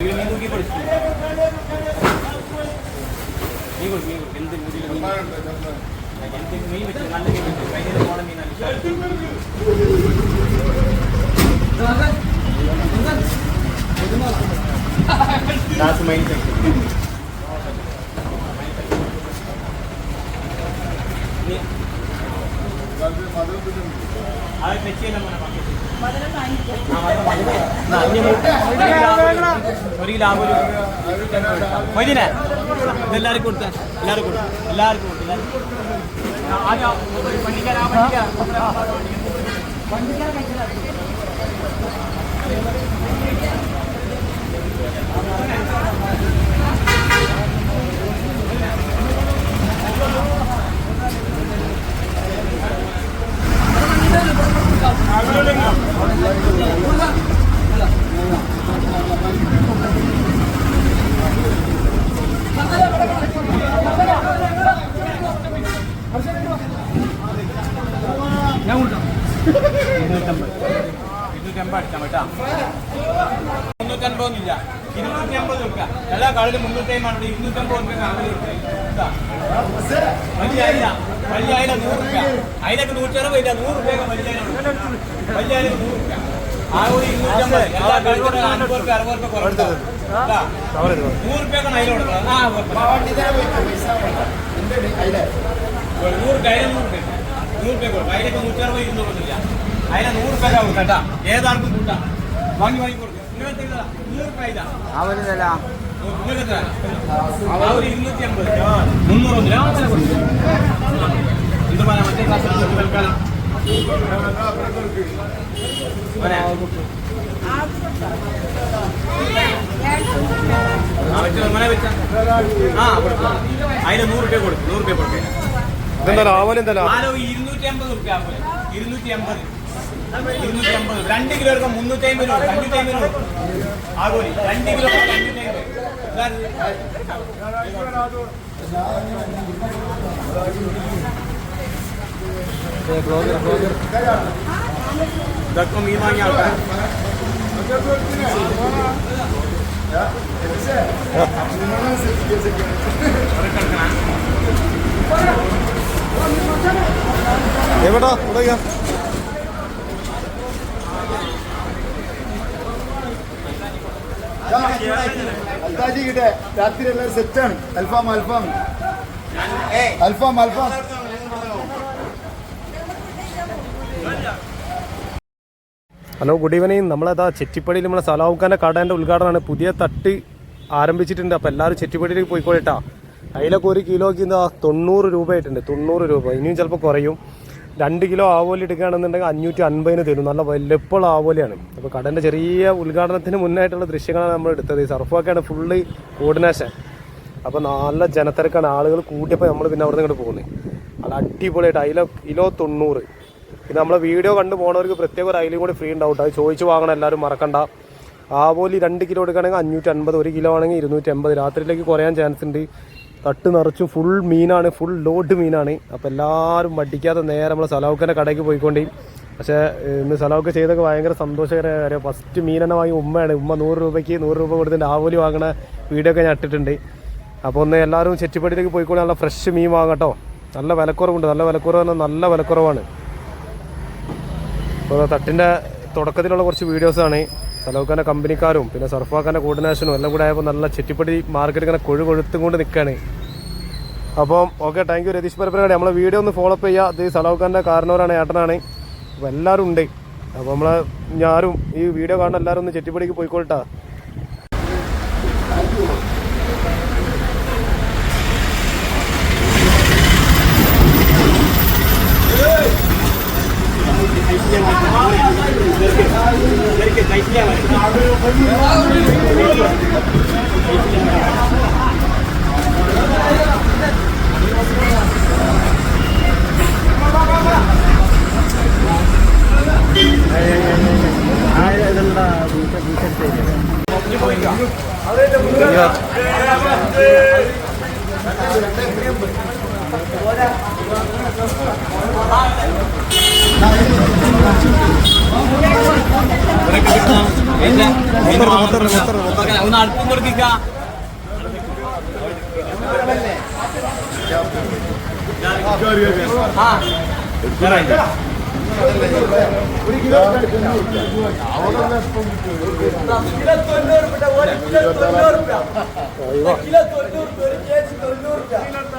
That's main thing. എല്ലാ കാളിലും 300 വലിയ അയില 100 രൂപ അയിലൊക്കെ 160 ഇല്ല 100 രൂപ വലിയ അയില 100 രൂപ ആ ഒരു 250 എല്ലാ കാളിലും 50 രൂപ 60 രൂപ കുറവുണ്ട് 100 രൂപക്കാണ് അയില കൊടുക്കുന്നത് 100 കയ്യില 100 രൂപ കൊടുക്കും അയിലൊക്കെ 160 200 ഇല്ല അയില 100 രൂപ കൊടുക്കാം കേട്ടാ ഏതാർക്കും കൂട്ടാം വാങ്ങി കൊടുക്കും അതിന് 100 രൂപ കൊടുക്കും 100 രൂപ കൊടുക്കും 250 രൂപ 250 2 കിലോ എടുക്കാം 350 രൂപ 250 രൂപ ആഗോലി 2 കിലോ 250 ഇതൊക്കെ മീൻ വാങ്ങിയ ആൾക്കാർ എവിടാ തുടങ്ങിയ അൽത്താജി കിട്ടെ രാത്രി എല്ലാവരും സെറ്റാണ് അൽഫാം അൽഫാം അൽഫാം അൽഫാം ഹലോ ഗുഡ് ഈവനിങ്. നമ്മളതാ ചെറ്റിപ്പടിയിൽ നമ്മളെ സലാവുഖാൻ്റെ കടേൻ്റെ ഉദ്ഘാടനമാണ്. പുതിയ തട്ട് ആരംഭിച്ചിട്ടുണ്ട്. അപ്പോൾ എല്ലാവരും ചെറ്റിപ്പടിയിലേക്ക് പോയിക്കോളിട്ടാ. അതിലൊക്കെ 1 കിലോയ്ക്ക് 90 രൂപ ആയിട്ടുണ്ട്. 90 രൂപ ഇനിയും ചിലപ്പോൾ കുറയും. 2 കിലോ ആവോലി എടുക്കുകയാണെന്നുണ്ടെങ്കിൽ 550 തരും. നല്ല വലുപ്പമുള്ള ആവോലിയാണ്. അപ്പോൾ കടൻ്റെ ചെറിയ ഉദ്ഘാടനത്തിന് മുന്നായിട്ടുള്ള ദൃശ്യങ്ങളാണ് നമ്മൾ എടുത്തത്. സർഫൊക്കെയാണ് ഫുള്ള് കോർഡിനേഷൻ. അപ്പോൾ നല്ല ജനത്തിരക്കാണ്. ആളുകൾ കൂട്ടിയപ്പോൾ നമ്മൾ പിന്നെ അവിടെ നിന്ന് ഇങ്ങോട്ട് പോകുന്നത്. നല്ല അടിപൊളിയായിട്ട് കിലോ 90. പിന്നെ നമ്മളെ വീഡിയോ കണ്ടു പോകുന്നവർക്ക് പ്രത്യേക ഒരു അയിലും കൂടി ഫ്രീ ഉണ്ടാവും. അത് ചോദിച്ച് വാങ്ങണം, എല്ലാവരും മറക്കണ്ട. ആവോലി 2 കിലോ എടുക്കുകയാണെങ്കിൽ 550, 1 കിലോ ആണെങ്കിൽ 250. രാത്രിയിലേക്ക് കുറയാൻ ചാൻസ് ഉണ്ട്. തട്ട് നിറച്ചും ഫുൾ മീനാണ്, ഫുൾ ലോഡ് മീനാണ്. അപ്പോൾ എല്ലാവരും മടിക്കാതെ നേരെ നമ്മൾ സലാവുഖാൻ്റെ കടയ്ക്ക് പോയിക്കൊണ്ടേ. പക്ഷേ ഇന്ന് സലാവുഖ ചെയ്തൊക്കെ ഭയങ്കര സന്തോഷകരമായ കാര്യം. ഫസ്റ്റ് മീൻ തന്നെ വാങ്ങി ഉമ്മയാണ്. ഉമ്മ 100 രൂപയ്ക്ക് 100 രൂപ കൊടുത്തിട്ട് ആവോലി വാങ്ങണ വീഡിയോ ഒക്കെ ഞാൻ ഇട്ടിട്ടുണ്ട്. അപ്പോൾ ഒന്ന് എല്ലാവരും ചെറ്റിപ്പടിയിലേക്ക് പോയിക്കൊണ്ട് നല്ല ഫ്രഷ് മീൻ വാങ്ങട്ടോ. നല്ല വിലക്കുറവുണ്ട്. നല്ല വിലക്കുറവ് പറഞ്ഞാൽ നല്ല വിലക്കുറവാണ്. അപ്പോൾ തട്ടിൻ്റെ തുടക്കത്തിലുള്ള കുറച്ച് വീഡിയോസാണ്. സലാവുഖാൻ്റെ കമ്പനിക്കാരും പിന്നെ സർഫാഖാൻ്റെ കോർഡിനേഷനും എല്ലാം കൂടെ ആയപ്പോൾ നല്ല ചെറ്റിപ്പടി മാർക്കറ്റ് ഇങ്ങനെ കൊഴുത്തും കൊണ്ട് നിൽക്കുകയാണ്. അപ്പം okay, thank you Ratheesh Parappanangadi. നമ്മളെ വീഡിയോ ഒന്ന് ഫോളോ അപ്പ് ചെയ്യുക. ഇത് സലാവുഖാൻ്റെ കാരണവരാണ്, ഏട്ടനാണ്. അപ്പോൾ എല്ലാവരും ഉണ്ട്. അപ്പോൾ ഞാനും ഈ വീഡിയോ കാണുന്ന എല്ലാവരും ഒന്ന് ചെറ്റിപ്പടിക്ക് പോയിക്കോൾട്ടാ. അവിടെ ഒന്ന് അടുപ്പം കൊടുക്ക. ഒരു കിലോ കിലോ 90 രൂപ.